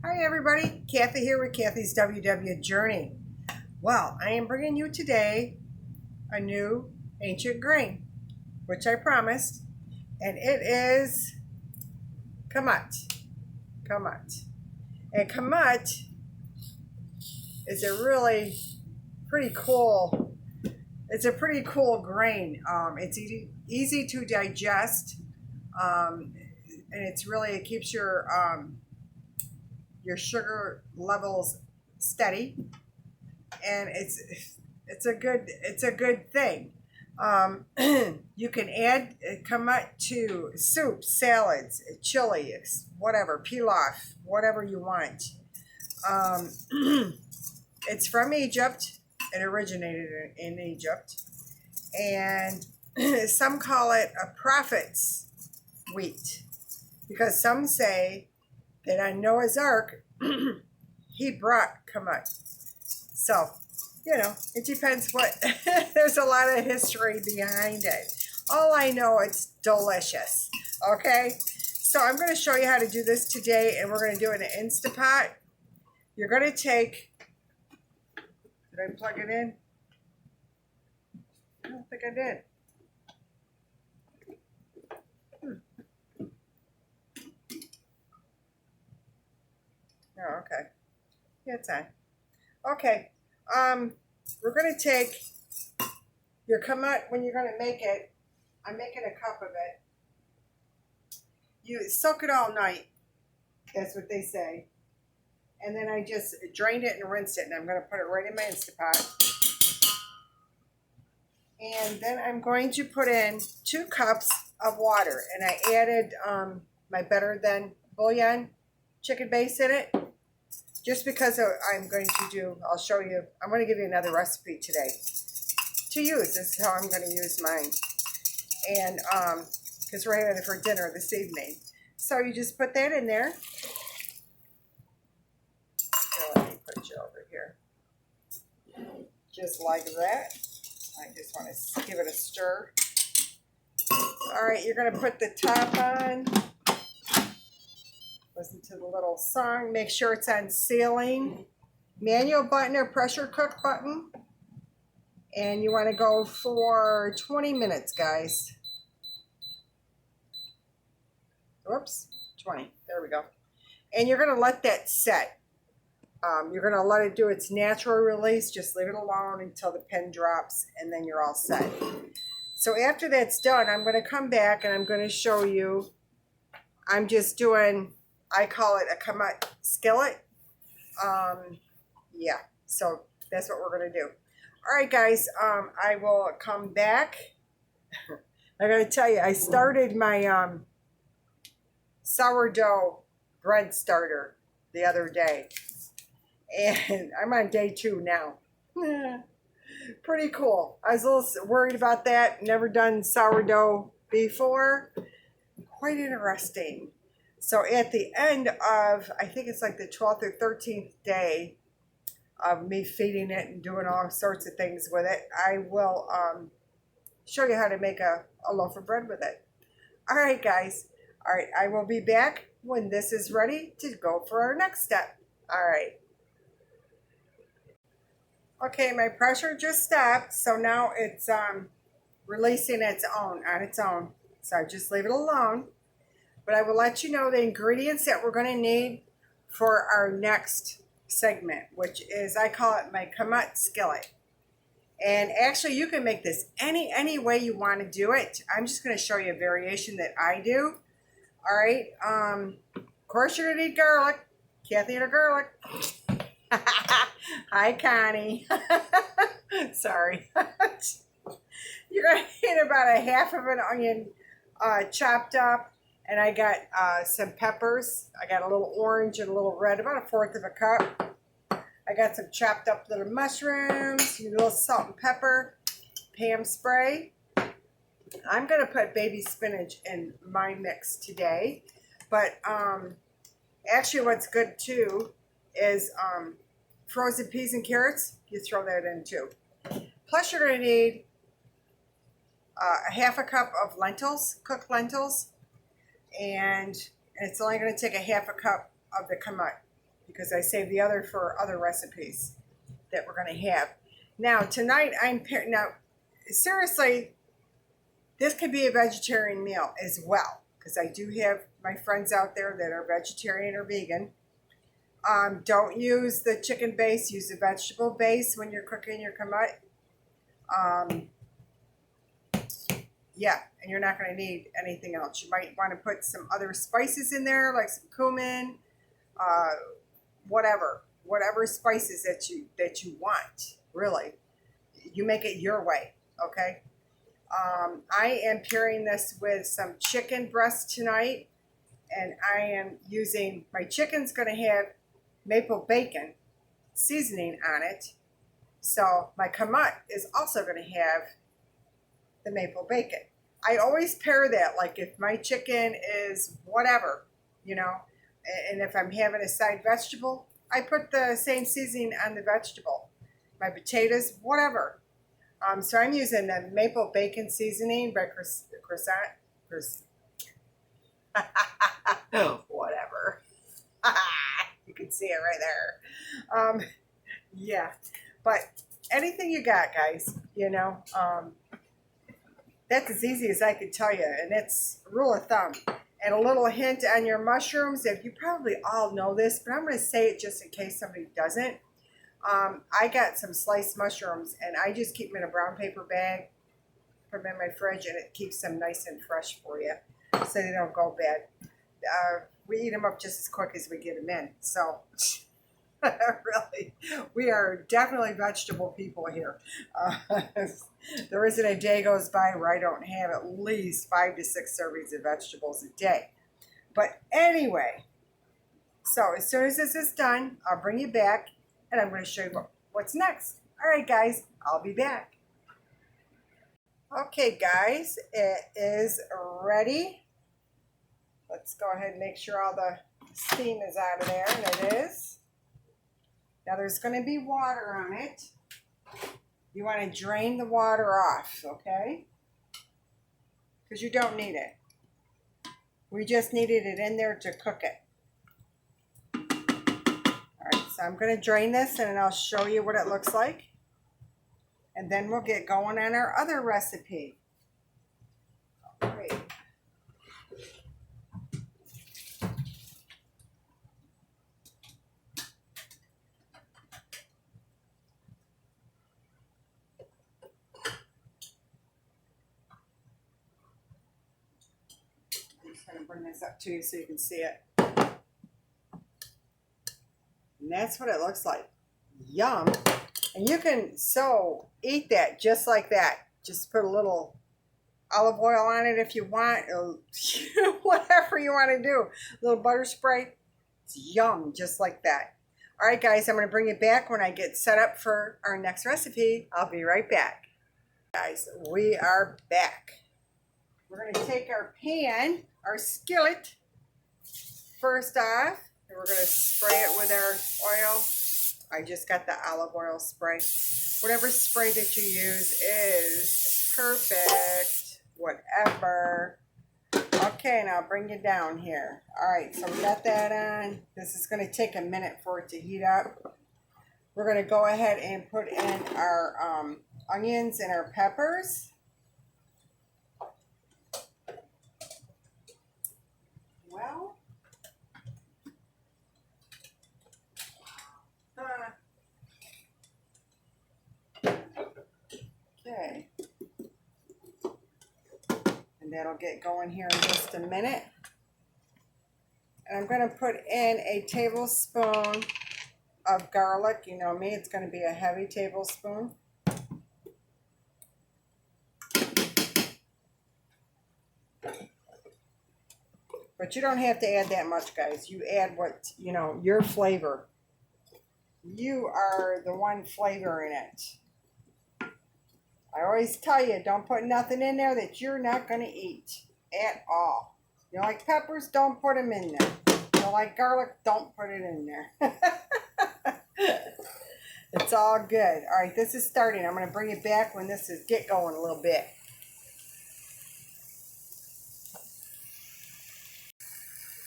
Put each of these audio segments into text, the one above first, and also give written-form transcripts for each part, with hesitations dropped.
Hi everybody, Kathy here with Kathy's WW Journey. Well, I am bringing you today a new ancient grain, which I promised, and it is kamut. Kamut. And kamut is a really pretty cool, it's a pretty cool grain. It's easy to digest, and it keeps your sugar levels steady, and it's a good thing. You can add kamut to soup, salads, chili, whatever, pilaf, whatever you want. It's from Egypt. It originated in Egypt, and some call it a prophet's wheat because some say that on Noah's Ark, he brought kamut. So, it depends what, there's a lot of history behind it. All I know, it's delicious, okay? So I'm going to show you how to do this today, and we're going to do it in an Instapot. You're going to take, did I plug it in? I don't think I did. Oh, okay. Yeah, it's on. Okay. We're going to take your kamut when you're going to make it. I'm making a cup of it. You soak it all night. That's what they say. And then I just drained it and rinsed it, and I'm going to put it right in my Instapot. And then I'm going to put in 2 cups of water, and I added my Better Than bouillon chicken base in it. Just because I'm going to do, I'll show you, I'm going to give you another recipe today to use. This is how I'm going to use mine. And because we're having it for dinner this evening. So you just put that in there. Here, let me put you over here. Just like that. I just want to give it a stir. All right, you're going to put the top on. Listen to the little song. Make sure it's on sealing. Manual button or pressure cook button. And you want to go for 20 minutes, guys. Whoops, 20. There we go. And you're going to let that set. You're going to let it do its natural release. Just leave it alone until the pin drops, and then you're all set. So after that's done, I'm going to come back and I'm going to show you. I'm just doing, I call it a Kamut Skillet. Yeah, so that's what we're going to do. All right, guys, I will come back. I got to tell you, I started my sourdough bread starter the other day. And I'm on day 2 now. Pretty cool. I was a little worried about that. Never done sourdough before. Quite interesting. So at the end of, I think it's like the 12th or 13th day of me feeding it and doing all sorts of things with it, I will show you how to make a loaf of bread with it. All right, guys. All right, I will be back when this is ready to go for our next step. All right. Okay, my pressure just stopped, so now it's releasing on its own. So I just leave it alone. But I will let you know the ingredients that we're going to need for our next segment, which is, I call it my Kamut Skillet. And actually, you can make this any way you want to do it. I'm just going to show you a variation that I do. All right. Of course, you're going to need garlic. Kathy and her garlic. Hi, Connie. Sorry. You're going to need about a half of an onion chopped up. And I got some peppers. I got a little orange and a little red, about a 1/4 of a cup. I got some chopped up little mushrooms, a little salt and pepper, Pam spray. I'm going to put baby spinach in my mix today. But actually what's good too is frozen peas and carrots. You throw that in too. Plus you're going to need a half a cup of lentils, cooked lentils. And it's only going to take a half a cup of the kamut. because I saved the other for other recipes that we're going to have. Now, tonight now, seriously, this could be a vegetarian meal as well, because I do have my friends out there that are vegetarian or vegan. Don't use the chicken base, use the vegetable base when you're cooking your kamut. Yeah, and you're not going to need anything else. You might want to put some other spices in there, like some cumin, whatever spices that you want. Really, you make it your way. Okay. I am pairing this with some chicken breast tonight, and I am using, my chicken's going to have maple bacon seasoning on it. So my kamut is also going to have the maple bacon. I always pair that, like if my chicken is whatever, you know, and if I'm having a side vegetable, I put the same seasoning on the vegetable. My potatoes, whatever. So I'm using the maple bacon seasoning by whatever. You can see it right there. Yeah, but anything you got, guys, you know, that's as easy as I could tell you, and it's rule of thumb. And a little hint on your mushrooms, if you probably all know this, but I'm going to say it just in case somebody doesn't. I got some sliced mushrooms, and I just keep them in a brown paper bag, put them in my fridge, and it keeps them nice and fresh for you, so they don't go bad. We eat them up just as quick as we get them in. So, really, we are definitely vegetable people here. There isn't a day goes by where I don't have at least 5 to 6 servings of vegetables a day. But anyway, so as soon as this is done, I'll bring you back, and I'm going to show you what's next. All right, guys, I'll be back. Okay, guys, it is ready. Let's go ahead and make sure all the steam is out of there, and it is. Now there's going to be water on it. You want to drain the water off, okay? Because you don't need it. We just needed it in there to cook it. All right, so I'm going to drain this, and I'll show you what it looks like. And then we'll get going on our other recipe. All right. I'm going to bring this up to you so you can see it. And that's what it looks like. Yum. And you can eat that just like that. Just put a little olive oil on it if you want, or whatever you want to do. A little butter spray. It's yum, just like that. All right, guys, I'm going to bring it back when I get set up for our next recipe. I'll be right back. Guys, we are back. We're going to take our pan, our skillet, first off, and we're going to spray it with our oil. I just got the olive oil spray. Whatever spray that you use is perfect. Whatever. Okay, now I'll bring you down here. All right, so we got that on. This is going to take a minute for it to heat up. We're going to go ahead and put in our onions and our peppers. Well, okay. And that'll get going here in just a minute. And I'm going to put in a tablespoon of garlic. You know me, it's going to be a heavy tablespoon. But you don't have to add that much, guys. You add what, you know, your flavor. You are the one flavoring it. I always tell you, don't put nothing in there that you're not going to eat at all. You like peppers? Don't put them in there. You don't like garlic? Don't put it in there. It's all good. All right, this is starting. I'm going to bring it back when this is get going a little bit.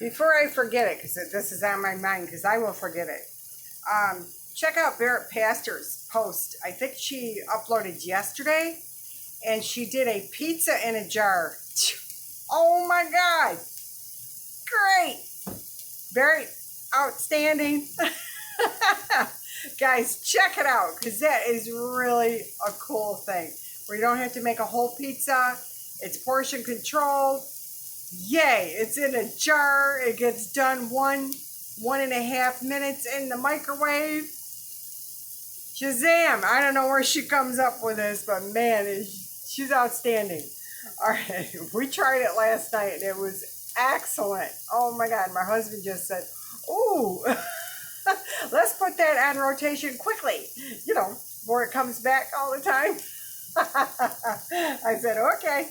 before I forget it, because this is on my mind, because I will forget it. Check out Barrett Pastor's post. I think she uploaded yesterday, and she did a pizza in a jar. Oh my God. Great. Very outstanding. Guys, check it out, because that is really a cool thing. Where you don't have to make a whole pizza. It's portion controlled. Yay, it's in a jar. It gets done 1.5 minutes in the microwave. Shazam. I don't know where she comes up with this, but man, she's outstanding. All right, we tried it last night and it was excellent. Oh my God, my husband just said, ooh, let's put that on rotation quickly, you know, before it comes back all the time. I said, okay.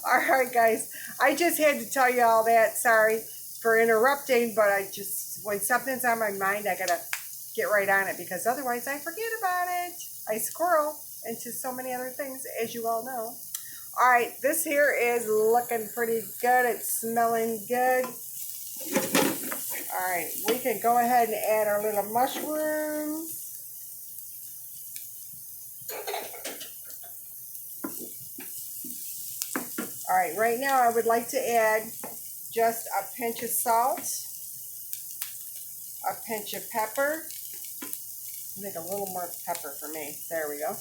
All right, guys, I just had to tell you all that. Sorry for interrupting, but when something's on my mind, I gotta get right on it, because otherwise I forget about it. I squirrel into so many other things, as you all know. All right, this here is looking pretty good. It's smelling good. All right, we can go ahead and add our little mushrooms. All right, right now I would like to add just a pinch of salt, a pinch of pepper. Make a little more pepper for me. There we go.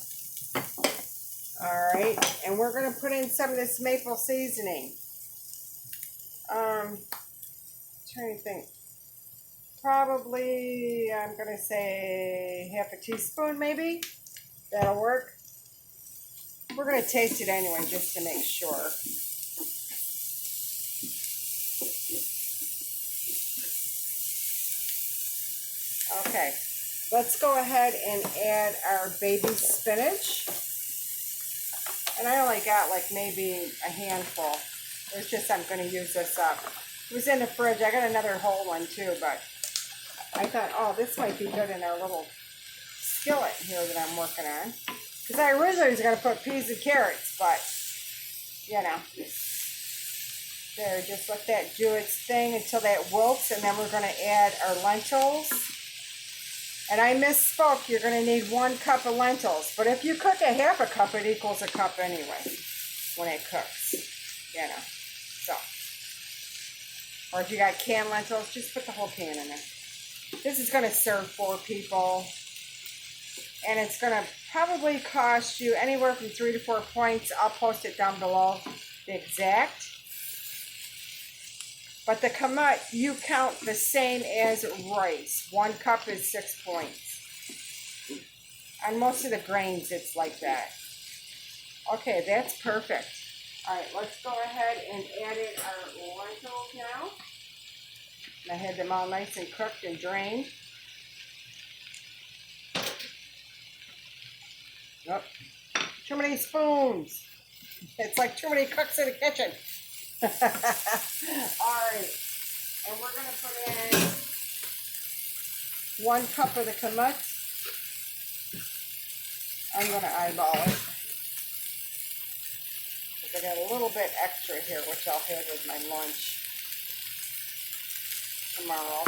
All right, and we're going to put in some of this maple seasoning. Trying to think. Probably, I'm going to say half a teaspoon maybe. That'll work. We're going to taste it anyway, just to make sure. Okay, let's go ahead and add our baby spinach. And I only got like maybe a handful. It's just I'm going to use this up. It was in the fridge. I got another whole one too, but I thought, oh, this might be good in our little skillet here that I'm working on. Because I originally was going to put peas and carrots, but, you know. There, just let that do its thing until that wilts, and then we're going to add our lentils. And I misspoke, you're going to need 1 cup of lentils. But if you cook a half a cup, it equals a cup anyway when it cooks, you know. So, or if you got canned lentils, just put the whole can in there. This is going to serve 4 people. And it's going to probably cost you anywhere from 3 to 4 points. I'll post it down below, the exact. But the kamut, you count the same as rice. 1 cup is 6 points. On most of the grains, it's like that. Okay, that's perfect. All right, let's go ahead and add in our lentils now. I had them all nice and cooked and drained. Oh, too many spoons. It's like too many cooks in the kitchen. Alright, and we're going to put in 1 cup of the kamut. I'm going to eyeball it. Because I got a little bit extra here, which I'll have with my lunch tomorrow.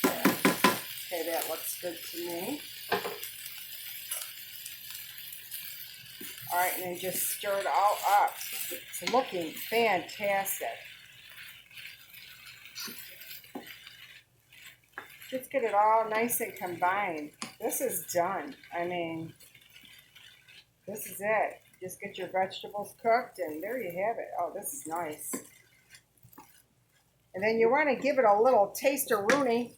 Okay, that looks good to me. All right, and then just stir it all up. It's looking fantastic. Just get it all nice and combined. This is done. I mean, this is it. Just get your vegetables cooked, and there you have it. Oh, this is nice. And then you want to give it a little taster-rooney.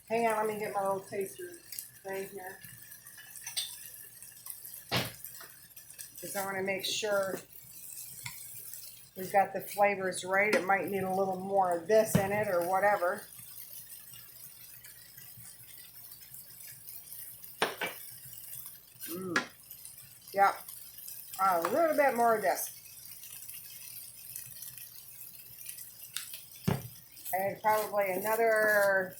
Hang on, let me get my little taster thing here. Because I want to make sure we've got the flavors right. It might need a little more of this in it or whatever. Yep. A little bit more of this. And probably another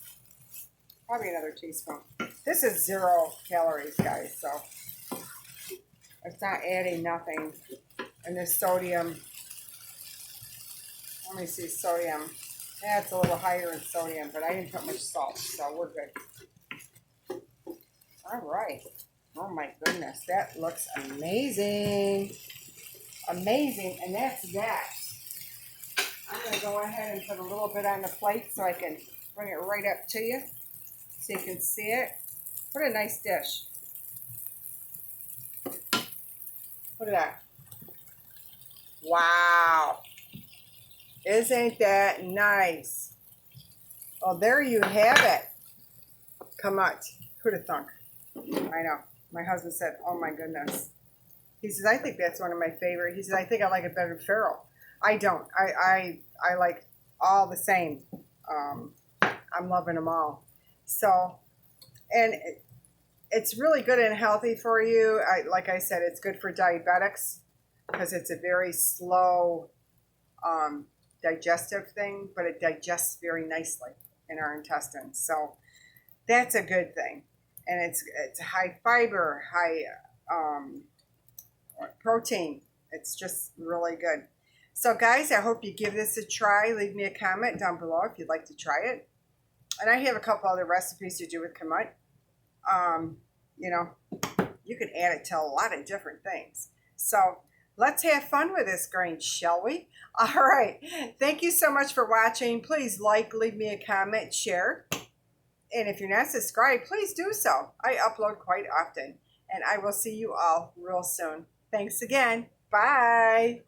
teaspoon. This is 0 calories, guys, so it's not adding nothing. And this sodium, Let me see, sodium. Yeah, it's a little higher in sodium, but I didn't put much salt, so we're good. All right. Oh my goodness, that looks amazing. Amazing, and that's that. I'm going to go ahead and put a little bit on the plate so I can bring it right up to you so you can see it. What a nice dish. Look at that. Wow. Isn't that nice? Well, there you have it. Kamut. Who'd have thunk? I know. My husband said, oh my goodness. He says, I think that's one of my favorite. He says, I think I like it better than farro. I don't. I like all the same. I'm loving them all. So, and it's really good and healthy for you. Like I said, it's good for diabetics because it's a very slow digestive thing, but it digests very nicely in our intestines. So that's a good thing. And it's high fiber, high protein. It's just really good. So guys, I hope you give this a try. Leave me a comment down below if you'd like to try it. And I have a couple other recipes to do with kamut. You know, you can add it to a lot of different things. So let's have fun with this grain, shall we? All right. Thank you so much for watching. Please like, leave me a comment, share. And if you're not subscribed, please do so. I upload quite often. And I will see you all real soon. Thanks again. Bye.